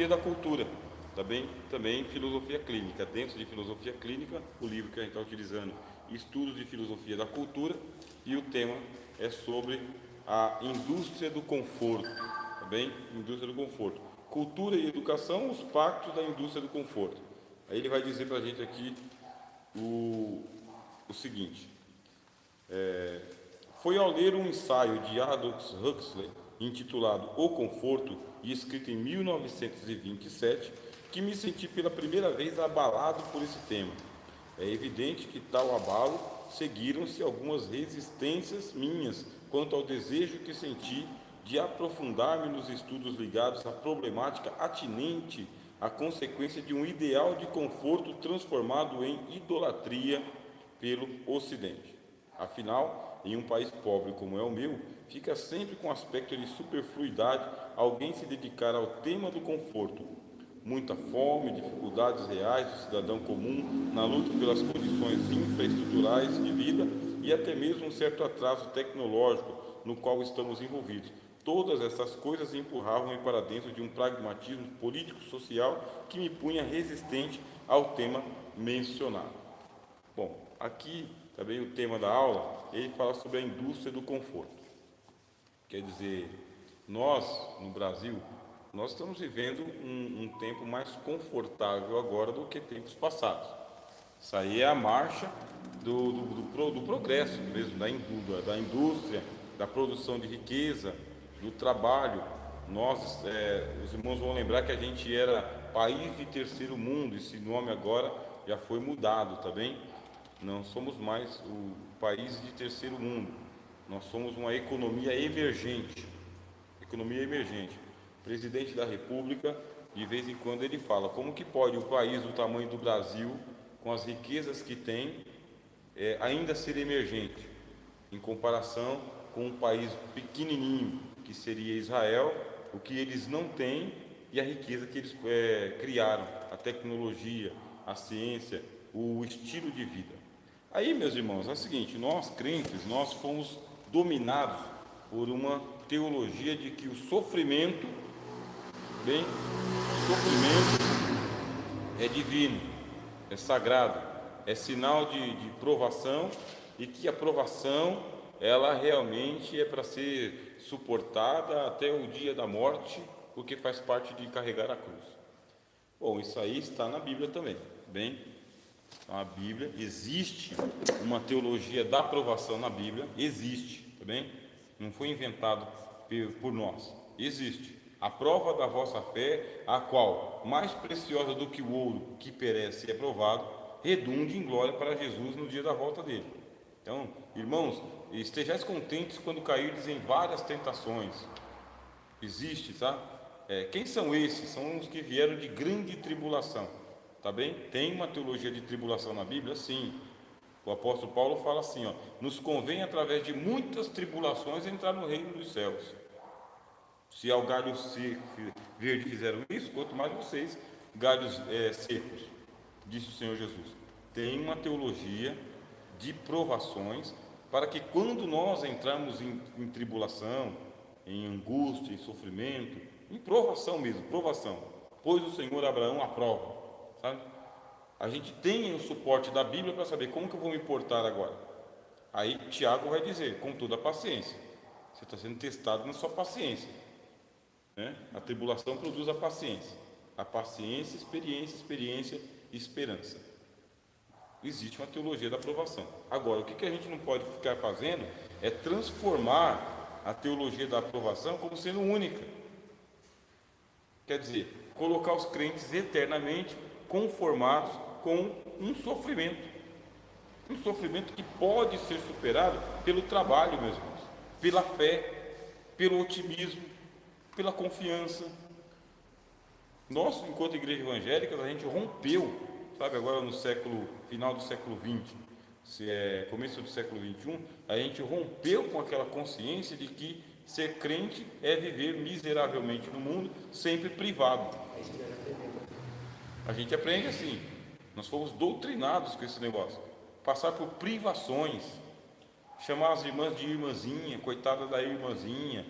filosofia da cultura, também filosofia clínica. Dentro de filosofia clínica, o livro que a gente está utilizando, Estudos de Filosofia da Cultura, e o tema é sobre a indústria do conforto, tá bem? Indústria do conforto. Cultura e educação, os pactos da indústria do conforto. Aí ele vai dizer para a gente aqui o seguinte: foi ao ler um ensaio de Aldous Huxley, intitulado O Conforto, e escrito em 1927, que me senti pela primeira vez abalado por esse tema. É evidente que tal abalo seguiram-se algumas resistências minhas quanto ao desejo que senti de aprofundar-me nos estudos ligados à problemática atinente à consequência de um ideal de conforto transformado em idolatria pelo Ocidente. Afinal, em um país pobre como é o meu, fica sempre com aspecto de superfluidade alguém se dedicar ao tema do conforto. Muita fome, dificuldades reais do cidadão comum na luta pelas condições infraestruturais de vida e até mesmo um certo atraso tecnológico no qual estamos envolvidos. Todas essas coisas empurravam-me para dentro de um pragmatismo político-social que me punha resistente ao tema mencionado. Bom, aqui também o tema da aula, ele fala sobre a indústria do conforto. Quer dizer, nós, no Brasil, nós estamos vivendo um tempo mais confortável agora do que tempos passados. Isso aí é a marcha do progresso mesmo, da indústria, da produção de riqueza, do trabalho. Nós, os irmãos vão lembrar que a gente era país de terceiro mundo, esse nome agora já foi mudado, tá bem? Não somos mais o país de terceiro mundo, nós somos uma economia emergente. Economia emergente. O presidente da República, de vez em quando, ele fala: como que pode o país do tamanho do Brasil, com as riquezas que tem, ainda ser emergente, em comparação com um país pequenininho, que seria Israel, o que eles não têm e a riqueza que eles criaram, a tecnologia, a ciência, o estilo de vida. Aí, meus irmãos, é o seguinte: nós crentes, nós fomos dominados por uma teologia de que o sofrimento, o sofrimento é divino, é sagrado, é sinal de provação, e que a provação, ela realmente é para ser suportada até o dia da morte, porque faz parte de carregar a cruz. Bom, isso aí está na Bíblia também, então, a Bíblia, existe uma teologia da aprovação na Bíblia, existe, tá bem? Não foi inventado por nós, existe. A prova da vossa fé, a qual, mais preciosa do que o ouro que perece e é provado, redunde em glória para Jesus no dia da volta dele. Então, irmãos, estejais contentes quando cairdes em várias tentações. Existe, tá? Quem são esses? São os que vieram de grande tribulação. Tá bem? Tem uma teologia de tribulação na Bíblia? Sim. O apóstolo Paulo fala assim, ó: nos convém através de muitas tribulações entrar no reino dos céus. Se ao galho seco verde fizeram isso, quanto mais vocês, galhos secos, disse o Senhor Jesus. Tem uma teologia de provações para que quando nós entrarmos em tribulação, em angústia, em sofrimento, em provação mesmo, provação, pois o Senhor Abraão aprova. Sabe? A gente tem o suporte da Bíblia para saber como que eu vou me portar agora. Aí Tiago vai dizer: com toda a paciência. Você está sendo testado na sua paciência, né? A tribulação produz a paciência, experiência, esperança. Existe uma teologia da aprovação. Agora, o que a gente não pode ficar fazendo é transformar a teologia da aprovação como sendo única. Quer dizer, colocar os crentes eternamente conformados com um sofrimento que pode ser superado pelo trabalho, meus irmãos, pela fé, pelo otimismo, pela confiança. Nós, enquanto igreja evangélica, a gente rompeu, sabe, agora no final do século XX, começo do século XXI, a gente rompeu com aquela consciência de que ser crente é viver miseravelmente no mundo, sempre privado. A gente aprende assim. Nós fomos doutrinados com esse negócio. Passar por privações, chamar as irmãs de irmãzinha, coitada da irmãzinha,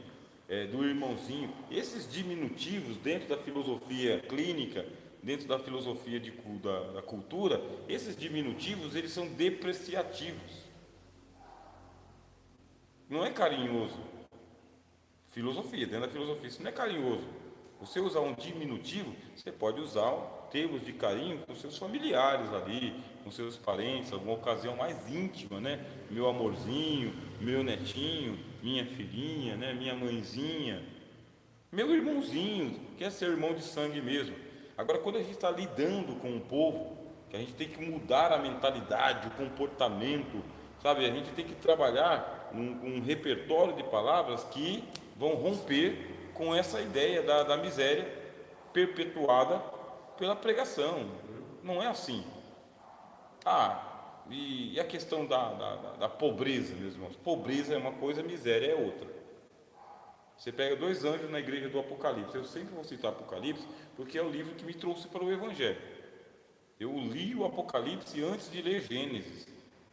do irmãozinho, esses diminutivos dentro da filosofia clínica, dentro da filosofia da cultura, esses diminutivos eles são depreciativos. Não é carinhoso. Filosofia, dentro da filosofia, isso não é carinhoso. Você usar um diminutivo, você pode usar termos de carinho com seus familiares ali, com seus parentes, alguma ocasião mais íntima, né? Meu amorzinho, meu netinho, minha filhinha, né? Minha mãezinha, meu irmãozinho, quer ser irmão de sangue mesmo. Agora, quando a gente está lidando com o povo, que a gente tem que mudar a mentalidade, o comportamento, sabe? A gente tem que trabalhar um repertório de palavras que vão romper com essa ideia da miséria perpetuada pela pregação. Não é assim. E a questão da pobreza, meus irmãos? Pobreza é uma coisa, miséria é outra. Você pega 2 anjos na igreja do Apocalipse. Eu sempre vou citar Apocalipse porque é o livro que me trouxe para o Evangelho. Eu li o Apocalipse antes de ler Gênesis.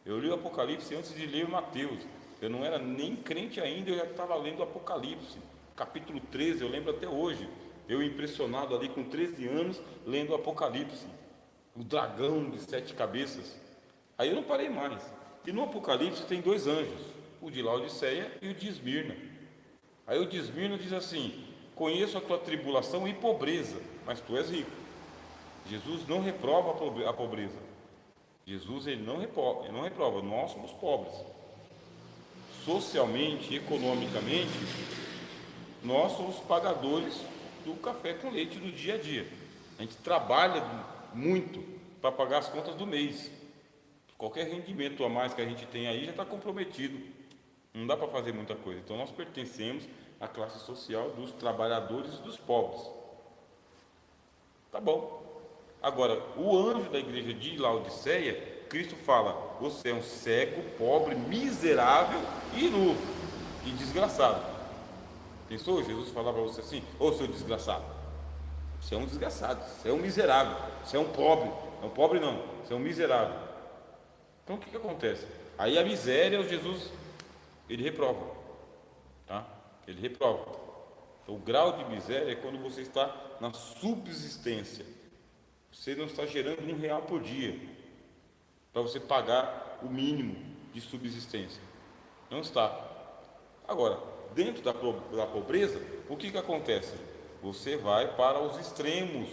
Eu li o Apocalipse antes de ler Mateus. Eu não era nem crente ainda, eu já estava lendo o Apocalipse. Capítulo 13, eu lembro até hoje. Eu impressionado ali com 13 anos, lendo o Apocalipse. O dragão de 7 cabeças. Aí eu não parei mais. E no Apocalipse tem 2 anjos. O de Laodiceia e o de Esmirna. Aí o de Esmirna diz assim: conheço a tua tribulação e pobreza, mas tu és rico. Jesus não reprova a pobreza. Jesus ele não reprova. Nós somos pobres. Socialmente, economicamente, nós somos pagadores do café com leite do dia a dia. A gente trabalha muito para pagar as contas do mês. Qualquer rendimento a mais que a gente tem aí já está comprometido. Não dá para fazer muita coisa. Então nós pertencemos à classe social dos trabalhadores e dos pobres. Tá bom. Agora, o anjo da igreja de Laodiceia, Cristo fala: você é um cego, pobre, miserável e nu e desgraçado. Pensou? Jesus falava para você assim: ô seu desgraçado, você é um desgraçado, você é um miserável, você é um pobre. Não, pobre não, você é um miserável. Então o que acontece? Aí a miséria, Jesus, ele reprova, tá? Ele reprova. Então, o grau de miséria é quando você está na subsistência. Você não está gerando R$1 por dia para você pagar o mínimo de subsistência. Não está. Agora, dentro da pobreza, o que acontece? Você vai para os extremos.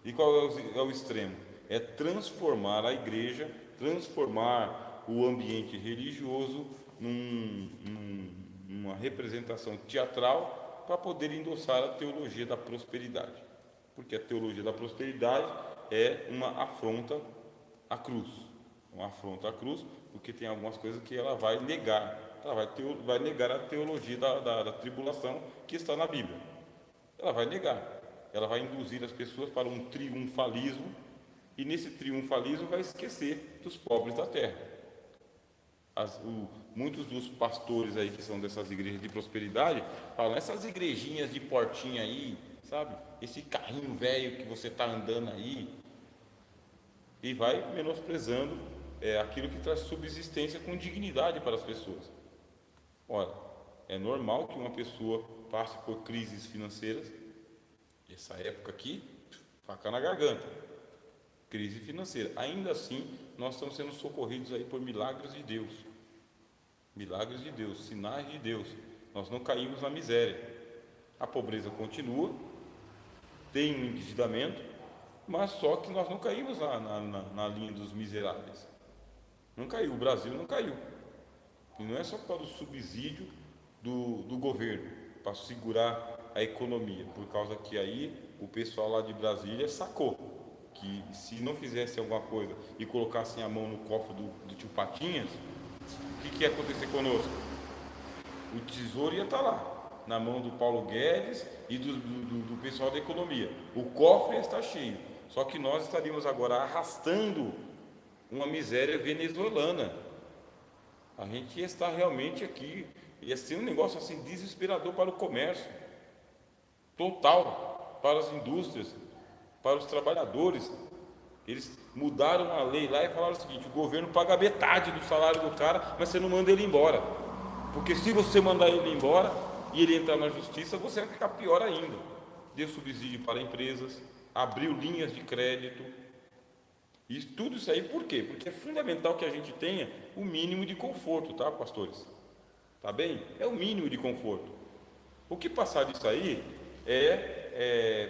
E qual é o extremo? É transformar a igreja, transformar o ambiente religioso numa representação teatral para poder endossar a teologia da prosperidade. Porque a teologia da prosperidade é uma afronta à cruz. Uma afronta à cruz, porque tem algumas coisas que ela vai negar. Ela vai negar a teologia da tribulação que está na Bíblia. Ela vai negar. Ela vai induzir as pessoas para um triunfalismo, e nesse triunfalismo vai esquecer dos pobres da terra. Muitos dos pastores aí que são dessas igrejas de prosperidade falam: essas igrejinhas de portinha aí, sabe? Esse carrinho velho que você está andando aí, e vai menosprezando aquilo que traz subsistência com dignidade para as pessoas. Ora, é normal que uma pessoa passe por crises financeiras. Essa época aqui, faca na garganta, crise financeira. Ainda assim, nós estamos sendo socorridos aí por milagres de Deus. Milagres de Deus, sinais de Deus. Nós não caímos na miséria. A pobreza continua, tem um endividamento, mas só que nós não caímos na linha dos miseráveis. Não caiu, o Brasil não caiu. E não é só para o subsídio do governo, para segurar a economia, por causa que aí o pessoal lá de Brasília sacou que se não fizesse alguma coisa e colocassem a mão no cofre do tio Patinhas, o que ia acontecer conosco? O tesouro ia estar lá, na mão do Paulo Guedes e do pessoal da economia. O cofre ia estar cheio, só que nós estaríamos agora arrastando uma miséria venezuelana. A gente ia estar realmente aqui, ia ser um negócio assim desesperador para o comércio, total, para as indústrias, para os trabalhadores. Eles mudaram a lei lá e falaram o seguinte: o governo paga metade do salário do cara, mas você não manda ele embora, porque se você mandar ele embora, e ele entrar na justiça, você vai ficar pior ainda. Deu subsídio para empresas, abriu linhas de crédito, e tudo isso aí por quê? Porque é fundamental que a gente tenha o mínimo de conforto, tá, pastores? Tá bem? É o mínimo de conforto. O que passar disso aí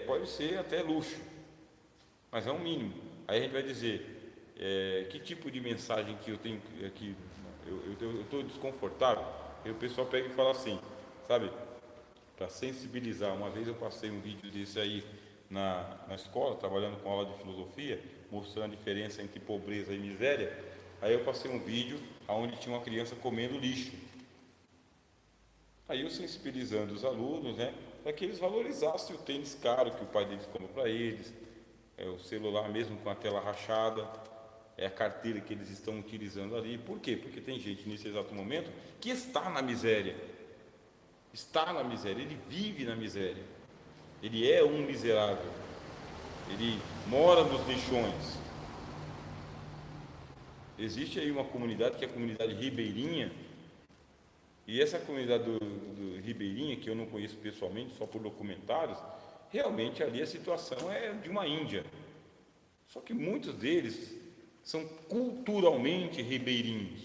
pode ser até luxo, mas é um mínimo. Aí a gente vai dizer que tipo de mensagem que eu tenho aqui. Eu estou desconfortável. E o pessoal pega e fala assim, sabe? Para sensibilizar. Uma vez eu passei um vídeo desse aí na escola, trabalhando com aula de filosofia, mostrando a diferença entre pobreza e miséria. Aí eu passei um vídeo onde tinha uma criança comendo lixo. Aí eu sensibilizando os alunos, né, para que eles valorizassem o tênis caro que o pai deles comprou para eles, o celular mesmo com a tela rachada, a carteira que eles estão utilizando ali. Por quê? Porque tem gente nesse exato momento que está na miséria, ele vive na miséria, ele é um miserável, ele mora nos lixões. Existe aí uma comunidade que é a comunidade ribeirinha, e essa comunidade do Ribeirinha, que eu não conheço pessoalmente, só por documentários, realmente ali a situação é de uma Índia. Só que muitos deles são culturalmente ribeirinhos.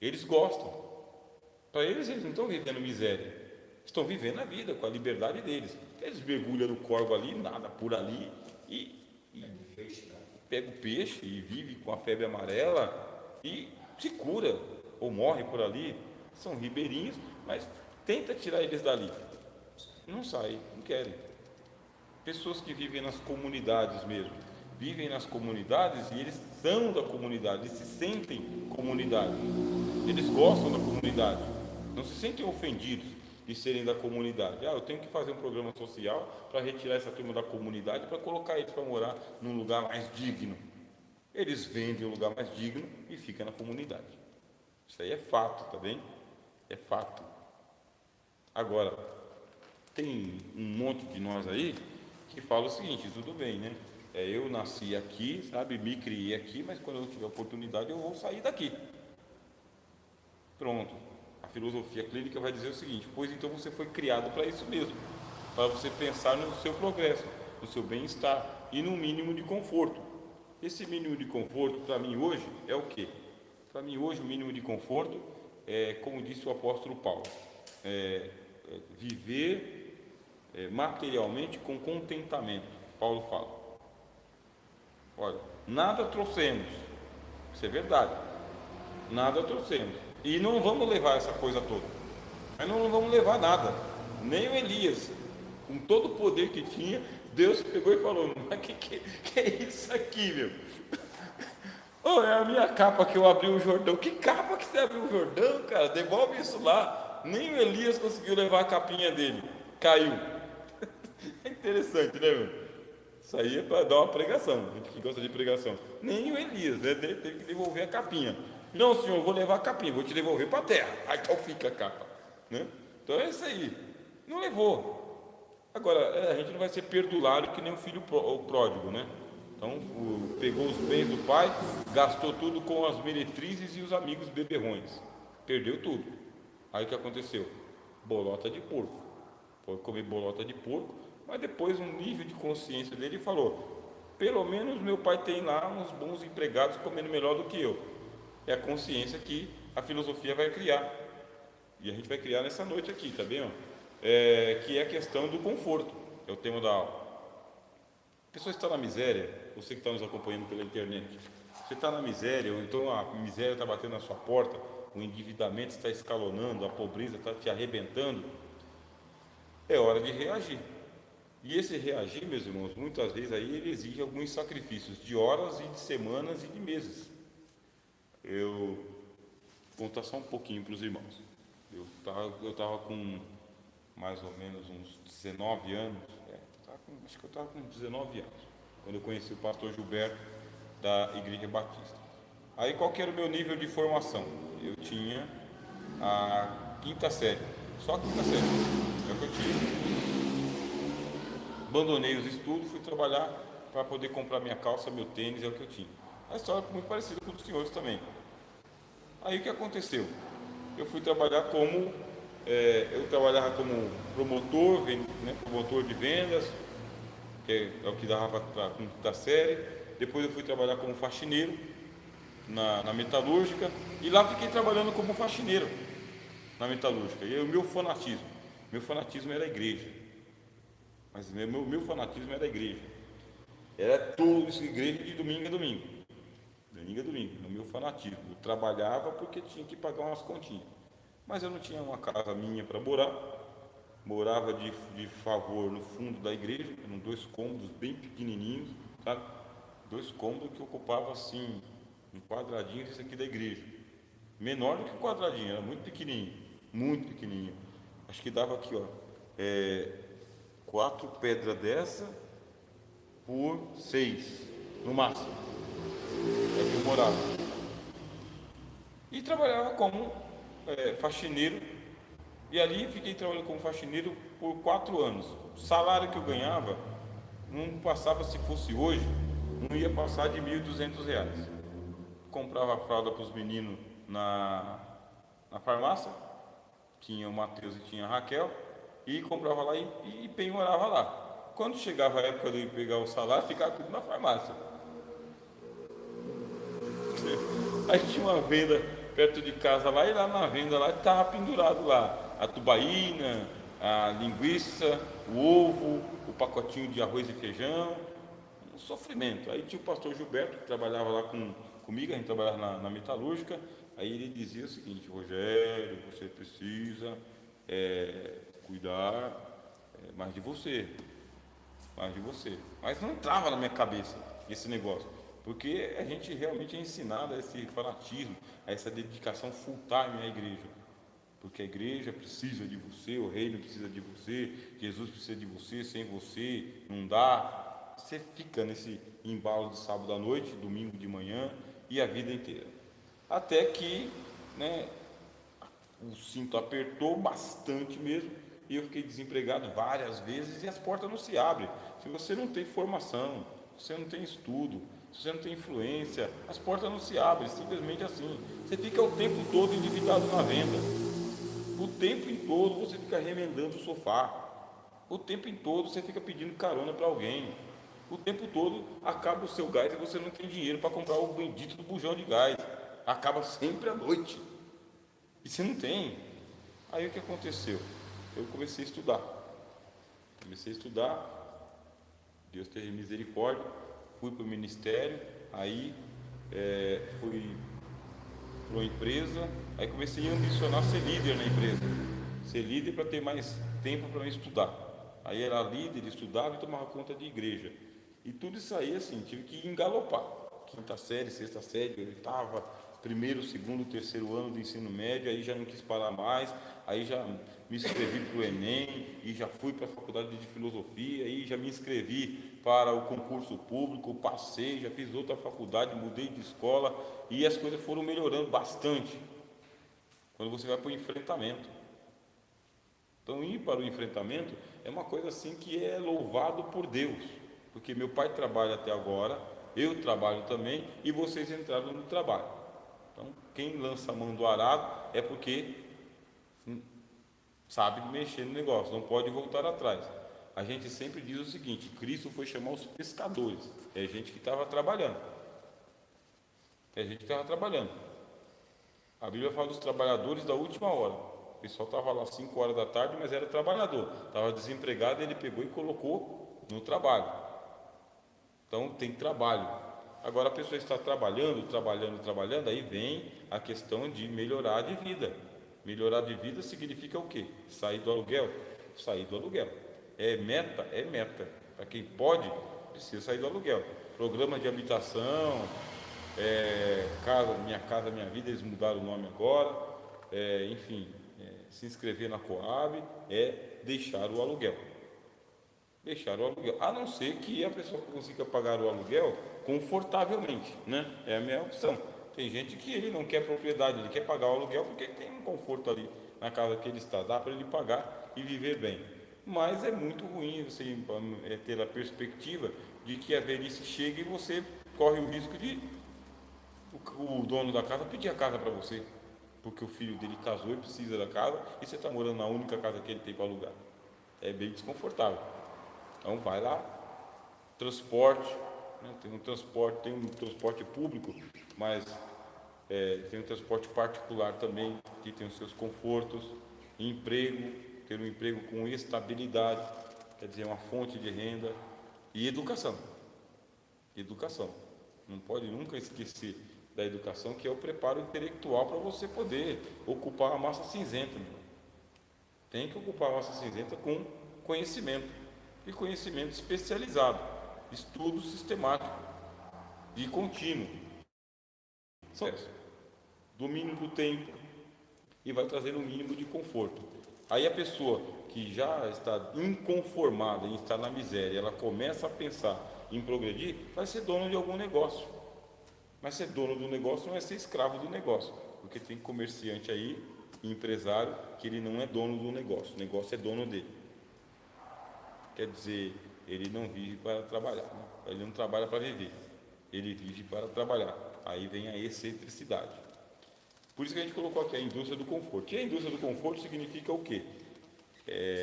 Eles gostam. Para eles não estão vivendo miséria. Estão vivendo a vida com a liberdade deles. Eles mergulham no corvo ali, nada por ali, e pega o peixe e vive com a febre amarela e se cura, ou morre por ali. São ribeirinhos, mas tenta tirar eles dali. Não sai, não querem. Pessoas que vivem nas comunidades mesmo. Vivem nas comunidades e eles são da comunidade, eles se sentem comunidade. Eles gostam da comunidade. Não se sentem ofendidos de serem da comunidade. Eu tenho que fazer um programa social para retirar essa turma da comunidade, para colocar eles para morar num lugar mais digno. Eles vendem o lugar mais digno e ficam na comunidade. Isso aí é fato, tá bem? É fato. Agora, tem um monte de nós aí que fala o seguinte, tudo bem, né? Eu nasci aqui, sabe, me criei aqui, mas quando eu tiver oportunidade eu vou sair daqui. Pronto. A filosofia clínica vai dizer o seguinte, pois então você foi criado para isso mesmo, para você pensar no seu progresso, no seu bem-estar e no mínimo de conforto. Esse mínimo de conforto, para mim hoje, é o quê? Para mim hoje o mínimo de conforto como disse o apóstolo Paulo, viver materialmente com contentamento. Paulo fala, olha, nada trouxemos, isso é verdade, nada trouxemos, e não vamos levar essa coisa toda, mas não vamos levar nada, nem o Elias, com todo o poder que tinha, Deus pegou e falou, mas que é isso aqui, meu? Oh, é a minha capa que eu abri o Jordão. Que capa que você abriu o Jordão, cara? Devolve isso lá. Nem o Elias conseguiu levar a capinha dele. Caiu. É interessante, né, meu? Isso aí é para dar uma pregação. A gente que gosta de pregação. Nem o Elias, né? Teve que devolver a capinha. Não, senhor, eu vou levar a capinha. Vou te devolver para a terra. Aí então fica a capa, né? Então é isso aí. Não levou. Agora, a gente não vai ser perdulário que nem o filho pródigo, né? Então, pegou os bens do pai, gastou tudo com as meretrizes e os amigos beberrões. Perdeu tudo. Aí o que aconteceu? Bolota de porco. Foi comer bolota de porco, mas depois um nível de consciência dele falou, pelo menos meu pai tem lá uns bons empregados comendo melhor do que eu. É a consciência que a filosofia vai criar. E a gente vai criar nessa noite aqui, tá bem? Que é a questão do conforto. É o tema da aula. A pessoa está na miséria, você que está nos acompanhando pela internet, você está na miséria, ou então a miséria está batendo na sua porta, o endividamento está escalonando, a pobreza está te arrebentando, é hora de reagir. E esse reagir, meus irmãos, muitas vezes aí ele exige alguns sacrifícios de horas e de semanas e de meses. Eu vou contar só um pouquinho para os irmãos. Eu estava com mais ou menos uns 19 anos, acho que eu estava com 19 anos, quando eu conheci o pastor Gilberto da Igreja Batista. Aí qual que era o meu nível de formação? Eu tinha a quinta série, só a quinta série, é o que eu tinha. Abandonei os estudos, fui trabalhar para poder comprar minha calça, meu tênis, é o que eu tinha. A história é muito parecida com os senhores também. Aí o que aconteceu? Eu fui trabalhar como Eu trabalhava como promotor, né, promotor de vendas, que é o que dava para a série. Depois eu fui trabalhar como faxineiro na metalúrgica, e lá fiquei trabalhando como faxineiro na metalúrgica. E o meu fanatismo era a igreja, mas meu fanatismo era a igreja. Era tudo isso, igreja de domingo a domingo. Domingo a domingo, no meu fanatismo. Eu trabalhava porque tinha que pagar umas continhas. Mas eu não tinha uma casa minha para morar. Morava de favor no fundo da igreja, eram 2 cômodos bem pequenininhos, sabe? 2 cômodos que ocupavam assim, um quadradinho desse aqui da igreja. Menor do que um quadradinho, era muito pequenininho, muito pequenininho. Acho que dava aqui, ó, 4 pedras dessa por 6, no máximo. É que eu morava. E trabalhava como faxineiro. E ali fiquei trabalhando como faxineiro por 4 anos. O salário que eu ganhava não passava, se fosse hoje, não ia passar de R$ 1.200. Comprava fralda para os meninos na farmácia, tinha o Matheus e tinha a Raquel, e comprava lá e penhorava lá. Quando chegava a época de eu pegar o salário, ficava tudo na farmácia. Aí tinha uma venda perto de casa lá, e lá na venda lá estava pendurado lá a tubaína, a linguiça, o ovo, o pacotinho de arroz e feijão, um sofrimento. Aí tinha o pastor Gilberto, que trabalhava lá comigo, a gente trabalhava na metalúrgica. Aí ele dizia o seguinte: Rogério, você precisa cuidar mais de você, mais de você. Mas não entrava na minha cabeça esse negócio, porque a gente realmente é ensinado a esse fanatismo, a essa dedicação full time à igreja. Porque a igreja precisa de você, o reino precisa de você, Jesus precisa de você, sem você não dá. Você fica nesse embalo de sábado à noite, domingo de manhã e a vida inteira. Até que, né, o cinto apertou bastante mesmo, e eu fiquei desempregado várias vezes e as portas não se abrem. Se você não tem formação, se você não tem estudo, se você não tem influência, as portas não se abrem, simplesmente assim. Você fica o tempo todo endividado na venda. O tempo em todo você fica remendando o sofá. O tempo em todo você fica pedindo carona para alguém. O tempo todo acaba o seu gás e você não tem dinheiro para comprar o bendito do bujão de gás. Acaba sempre à noite. E você não tem. Aí o que aconteceu? Eu comecei a estudar. Deus teve misericórdia. Fui para o ministério. Aí fui para uma empresa. Aí comecei a ambicionar ser líder na empresa. Ser líder para ter mais tempo para estudar. Aí era líder, estudava e tomava conta de igreja. E tudo isso aí, assim, tive que engalopar. Quinta série, sexta série, oitava, primeiro, segundo, terceiro ano do ensino médio. Aí já não quis parar mais. Aí já me inscrevi para o Enem e já fui para a faculdade de filosofia. Aí já me inscrevi para o concurso público, passei, já fiz outra faculdade, mudei de escola e as coisas foram melhorando bastante quando você vai para o enfrentamento. Então, ir para o enfrentamento é uma coisa assim que é louvado por Deus, porque meu pai trabalha até agora, eu trabalho também e vocês entraram no trabalho. Então, quem lança a mão do arado é porque sabe mexer no negócio, não pode voltar atrás. A gente sempre diz o seguinte: Cristo foi chamar os pescadores, é gente que estava trabalhando. A Bíblia fala dos trabalhadores da última hora. O pessoal estava lá 5 horas da tarde, mas era trabalhador. Estava desempregado, ele pegou e colocou no trabalho. Então tem trabalho. Agora a pessoa está trabalhando, aí vem a questão de melhorar de vida. Melhorar de vida significa o quê? Sair do aluguel? Sair do aluguel. É meta? É meta. Para quem pode, precisa sair do aluguel. Programa de habitação, Minha Casa Minha Vida, eles mudaram o nome agora. Enfim, se inscrever na Coab é deixar o aluguel. A não ser que a pessoa consiga pagar o aluguel confortavelmente, né? É a minha opção. Tem gente que ele não quer propriedade, ele quer pagar o aluguel porque ele tem um conforto ali na casa que ele está, dá para ele pagar e viver bem. Mas é muito ruim você ter a perspectiva de que a velhice chega e você corre o risco de o dono da casa pedir a casa para você. porque o filho dele casou e precisa da casa, e você está morando na única casa que ele tem para alugar. É bem desconfortável. Então vai lá, transporte, né? Tem um transporte público, mas tem um transporte particular também, que tem os seus confortos, emprego, ter um emprego com estabilidade, quer dizer, uma fonte de renda, e educação. Educação. Não pode nunca esquecer da educação, que é o preparo intelectual para você poder ocupar a massa cinzenta. Tem que ocupar a massa cinzenta com conhecimento, e conhecimento especializado, estudo sistemático e contínuo. Domínio do tempo, e vai trazer um mínimo de conforto. Aí a pessoa que já está inconformada em estar na miséria, ela começa a pensar em progredir, vai ser dono de algum negócio. Mas ser dono do negócio não é ser escravo do negócio, porque tem comerciante aí, empresário, que ele não é dono do negócio, o negócio é dono dele. Quer dizer, ele não vive para trabalhar, né? Ele não trabalha para viver, ele vive para trabalhar. Aí vem a excentricidade. Por isso que a gente colocou aqui a indústria do conforto. E a indústria do conforto significa o quê?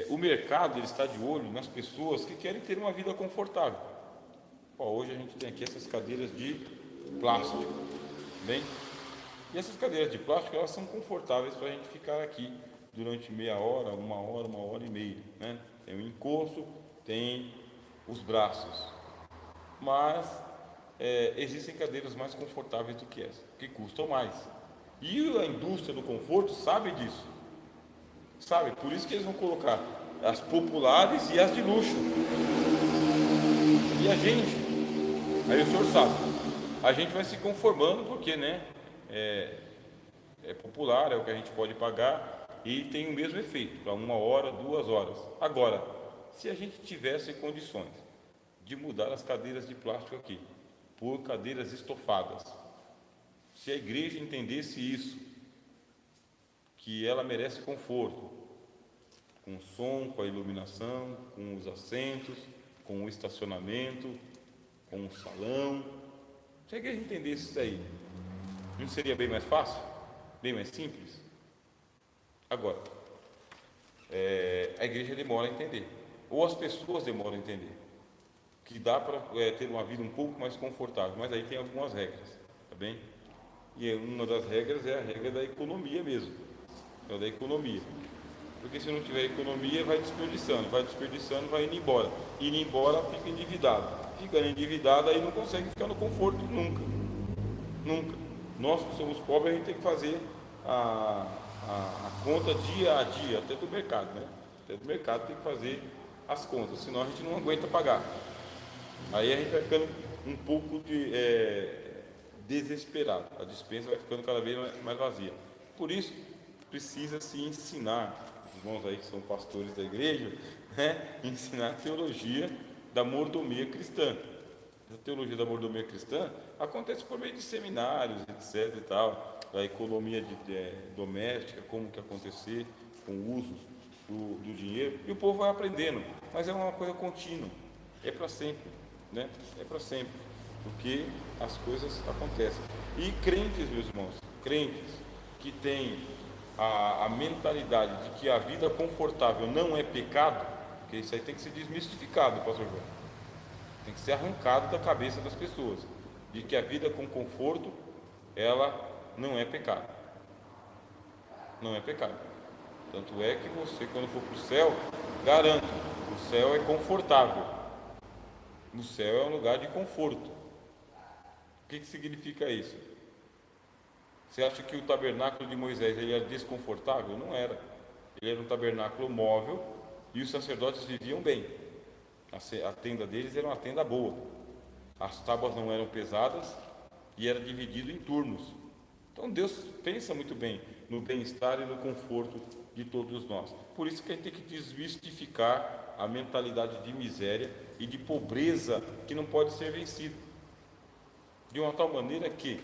O mercado ele está de olho nas pessoas que querem ter uma vida confortável. Hoje a gente tem aqui essas cadeiras de plástico, bem? E essas cadeiras de plástico, elas são confortáveis para a gente ficar aqui durante meia hora, uma hora e meia, né? Tem o encosto, tem os braços, mas existem cadeiras mais confortáveis do que essa, que custam mais. E a indústria do conforto sabe disso, sabe? Por isso que eles vão colocar as populares e as de luxo. E a gente, aí o senhor sabe, a gente vai se conformando porque, né, é popular, é o que a gente pode pagar e tem o mesmo efeito, para 1 hora, 2 horas. Agora, se a gente tivesse condições de mudar as cadeiras de plástico aqui por cadeiras estofadas, se a igreja entendesse isso, que ela merece conforto, com o som, com a iluminação, com os assentos, com o estacionamento, com o salão, se a igreja entendesse isso aí, não seria bem mais fácil? Bem mais simples? Agora, a igreja demora a entender, ou as pessoas demoram a entender, que dá para ter uma vida um pouco mais confortável, mas aí tem algumas regras, tá bem? E uma das regras é a regra da economia mesmo, é da economia, porque se não tiver economia vai desperdiçando, vai indo embora, fica endividado, aí não consegue ficar no conforto nunca. Nós que somos pobres, a gente tem que fazer a conta dia a dia, até do mercado, né? Até do mercado tem que fazer as contas, senão a gente não aguenta pagar. Aí a gente vai ficando um pouco desesperado, a despensa vai ficando cada vez mais vazia. Por isso, precisa se ensinar, os irmãos aí que são pastores da igreja, né? Ensinar a teologia da mordomia cristã. A teologia da mordomia cristã acontece por meio de seminários, etc. e tal, da economia doméstica, como que acontecer com o uso do dinheiro, e o povo vai aprendendo, mas é uma coisa contínua, é para sempre, né? É para sempre, porque as coisas acontecem. E crentes, meus irmãos, crentes que têm a mentalidade de que a vida confortável não é pecado, porque isso aí tem que ser desmistificado, pastor João. Tem que ser arrancado da cabeça das pessoas, de que a vida com conforto, ela não é pecado. Não é pecado. Tanto é que você, quando for para o céu, garanto, o céu é confortável. O céu é um lugar de conforto. O que significa isso? Você acha que o tabernáculo de Moisés ele era desconfortável? Não era. Ele era um tabernáculo móvel e os sacerdotes viviam bem. A tenda deles era uma tenda boa, as tábuas não eram pesadas e era dividido em turnos. Então Deus pensa muito bem no bem-estar e no conforto de todos nós. Por isso que a gente tem que desmistificar a mentalidade de miséria e de pobreza que não pode ser vencida, de uma tal maneira que,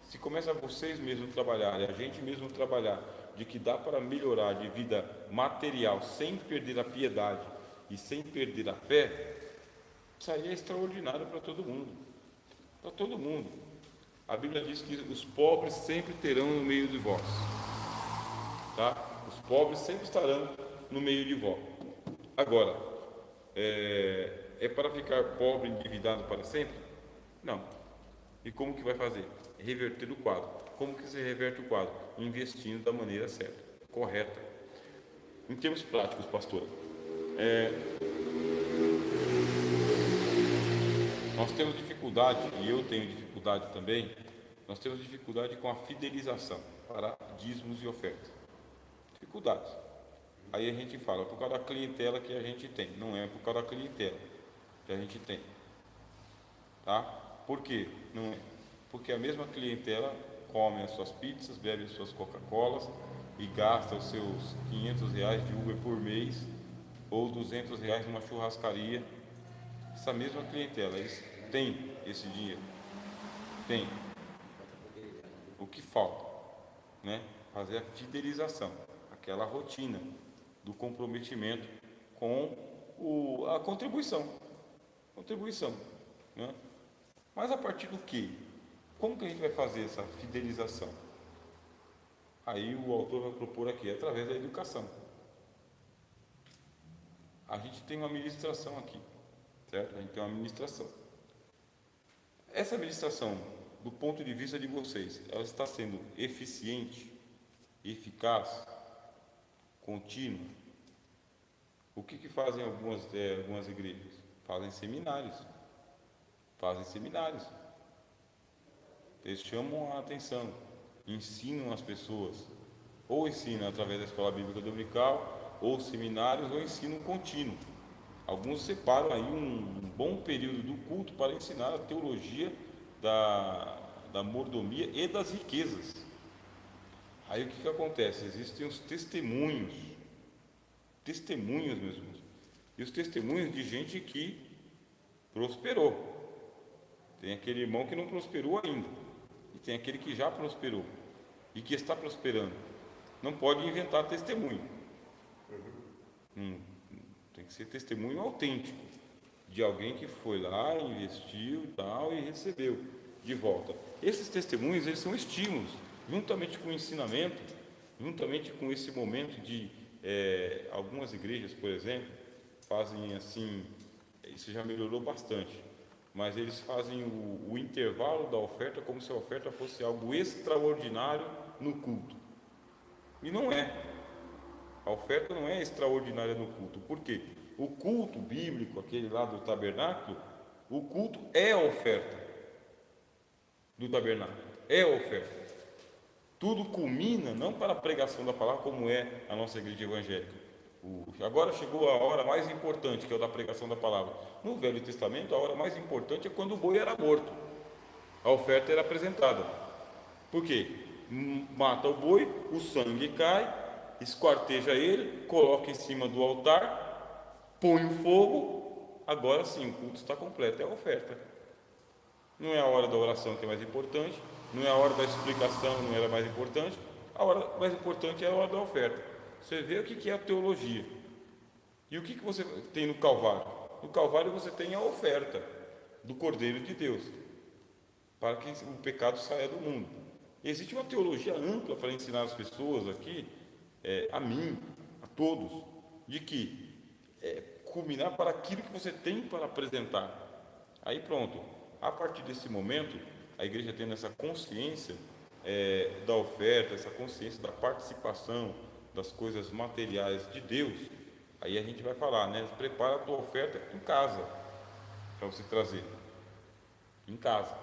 se começa vocês mesmos trabalharem, a gente mesmo trabalhar, de que dá para melhorar de vida material sem perder a piedade e sem perder a fé, isso aí é extraordinário para todo mundo. Para todo mundo. A Bíblia diz que os pobres sempre terão no meio de vós. tá? Os pobres sempre estarão no meio de vós. Agora, é para ficar pobre e endividado para sempre? Não. E como que vai fazer? Reverter o quadro. Como que se reverte o quadro? Investindo da maneira certa, correta. Em termos práticos, pastor, nós temos dificuldade, e eu tenho dificuldade também, nós temos dificuldade com a fidelização para dízimos e ofertas. Dificuldades. Aí a gente fala, por causa da clientela que a gente tem. Não é por causa da clientela que a gente tem. Tá? Por quê? Não é. Porque a mesma clientela come as suas pizzas, bebe as suas Coca-Colas e gasta os seus R$ 500 de Uber por mês ou R$ 200 numa churrascaria. Essa mesma clientela, eles têm esse dinheiro. Tem. O que falta? Né? Fazer a fidelização, aquela rotina do comprometimento com a contribuição. Né? Mas a partir do quê? Como que a gente vai fazer essa fidelização? Aí o autor vai propor aqui, através da educação. A gente tem uma administração aqui, certo? A gente tem uma administração. Essa administração, do ponto de vista de vocês, ela está sendo eficiente, eficaz, contínua? O que fazem algumas igrejas? Fazem seminários. Eles chamam a atenção, ensinam as pessoas, ou ensinam através da escola bíblica dominical, ou seminários, ou ensino contínuo. Alguns separam aí um bom período do culto para ensinar a teologia da mordomia e das riquezas. Aí o que acontece? Existem os testemunhos, meus irmãos, e os testemunhos de gente que prosperou. Tem aquele irmão que não prosperou ainda, e tem aquele que já prosperou e que está prosperando. Não pode inventar testemunho. Tem que ser testemunho autêntico de alguém que foi lá, investiu tal e recebeu de volta. Esses testemunhos, eles são estímulos, juntamente com o ensinamento, juntamente com esse momento de algumas igrejas, por exemplo, fazem assim, isso já melhorou bastante, mas eles fazem o intervalo da oferta como se a oferta fosse algo extraordinário no culto. E não é. A oferta não é extraordinária no culto. Por quê? O culto bíblico, aquele lá do tabernáculo, o culto é a oferta do tabernáculo, é a oferta. Tudo culmina não para a pregação da palavra, como é a nossa igreja evangélica. Agora chegou a hora mais importante, que é o da pregação da palavra. No Velho Testamento, a hora mais importante é quando o boi era morto. A oferta era apresentada. Por quê? Mata o boi, o sangue cai, esquarteja ele, coloca em cima do altar, põe o fogo. Agora sim, o culto está completo, é a oferta. Não é a hora da oração que é mais importante, não é a hora da explicação, não era mais importante. A hora mais importante é a hora da oferta. Você vê o que é a teologia. E o que você tem no Calvário? No Calvário você tem a oferta do Cordeiro de Deus, para que o pecado saia do mundo. Existe uma teologia ampla para ensinar as pessoas aqui, a mim, a todos, de que culminar para aquilo que você tem para apresentar. Aí pronto, a partir desse momento, a igreja tendo essa consciência da oferta, essa consciência da participação das coisas materiais de Deus, aí a gente vai falar, né? Prepara a tua oferta em casa, para você trazer. Em casa.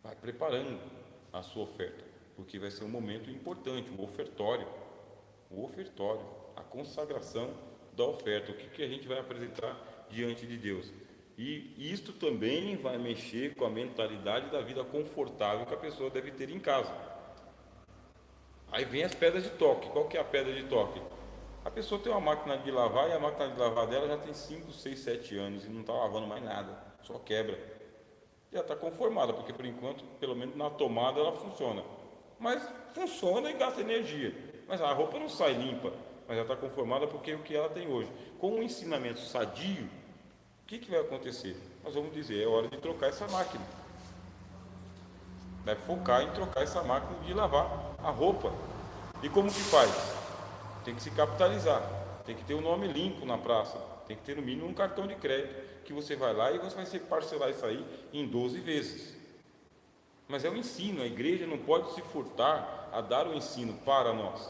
Vai preparando a sua oferta, porque vai ser um momento importante, o ofertório, a consagração da oferta, o que a gente vai apresentar diante de Deus. E isto também vai mexer com a mentalidade da vida confortável que a pessoa deve ter em casa. Aí vem as pedras de toque. Qual que é a pedra de toque? A pessoa tem uma máquina de lavar e a máquina de lavar dela já tem 5, 6, 7 anos e não está lavando mais nada, só quebra. Já está conformada, porque por enquanto, pelo menos na tomada ela funciona. Mas funciona e gasta energia. Mas a roupa não sai limpa, mas já está conformada porque é o que ela tem hoje. Com um ensinamento sadio, o que vai acontecer? Nós vamos dizer, é hora de trocar essa máquina. Vai focar em trocar essa máquina de lavar a roupa. E como que faz? Tem que se capitalizar, tem que ter o nome limpo na praça, tem que ter no mínimo um cartão de crédito, que você vai lá e você vai ser parcelar isso aí em 12 vezes. Mas é o ensino, a igreja não pode se furtar a dar o ensino para nós.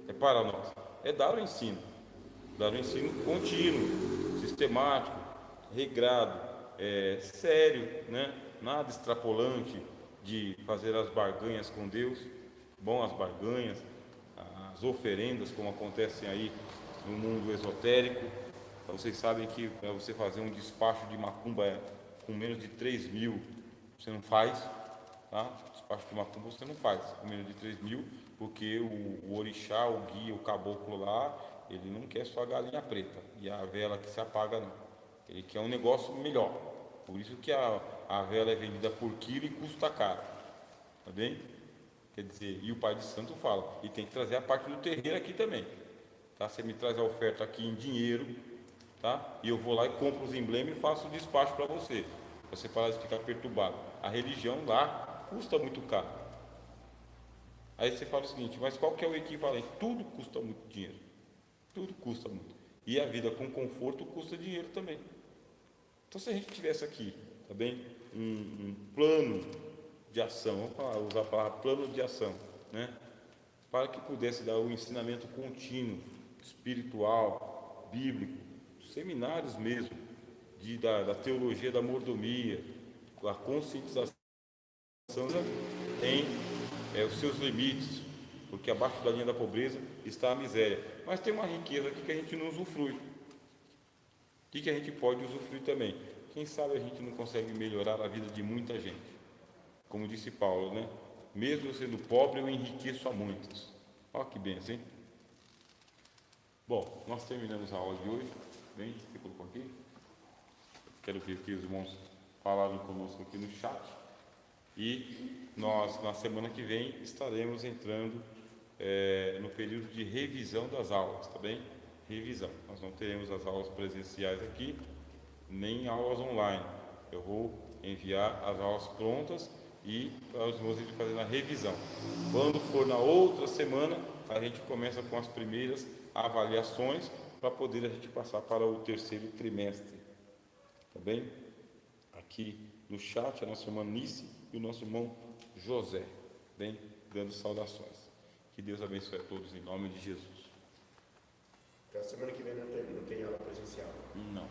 É para nós, é dar o ensino contínuo, sistemático, regrado, sério, né? Nada extrapolante de fazer as barganhas com Deus, bom, as barganhas, as oferendas, como acontecem aí no mundo esotérico. Vocês sabem que para você fazer um despacho de macumba com menos de 3 mil, você não faz, tá? Despacho de macumba você não faz com menos de 3 mil, porque o orixá, o guia, o caboclo lá, ele não quer só a galinha preta e a vela que se apaga, não. Ele quer um negócio melhor. Por isso que a vela é vendida por quilo e custa caro. Tá bem? Quer dizer, e o pai de santo fala, e tem que trazer a parte do terreiro aqui também. Tá? Você me traz a oferta aqui em dinheiro, tá? E eu vou lá e compro os emblemas e faço o despacho para você parar de ficar perturbado. A religião lá custa muito caro. Aí você fala o seguinte, mas qual que é o equivalente? Tudo custa muito dinheiro. Tudo custa muito. E a vida com conforto custa dinheiro também. Então, se a gente tivesse aqui, tá bem, um plano de ação, vamos usar a palavra plano de ação, né? Para que pudesse dar o ensinamento contínuo, espiritual, bíblico, seminários mesmo, da teologia da mordomia, a conscientização tem os seus limites, porque abaixo da linha da pobreza está a miséria. Mas tem uma riqueza aqui que a gente não usufrui. O que a gente pode usufruir também? Quem sabe a gente não consegue melhorar a vida de muita gente. Como disse Paulo, né? Mesmo sendo pobre, eu enriqueço a muitos. Olha que benção, hein? Bom, nós terminamos a aula de hoje. Bem, você colocou aqui? Quero ver o que os irmãos falaram conosco aqui no chat. E nós, na semana que vem, estaremos entrando no período de revisão das aulas, tá bem? Revisão. Nós não teremos as aulas presenciais aqui, nem aulas online. Eu vou enviar as aulas prontas e para os irmãos fazendo a revisão. Quando for na outra semana, a gente começa com as primeiras avaliações para poder a gente passar para o terceiro trimestre. Tá bem? Aqui no chat a nossa irmã Nice e o nosso irmão José, bem, dando saudações. Que Deus abençoe a todos em nome de Jesus. Então, semana que vem não tem aula presencial. Não.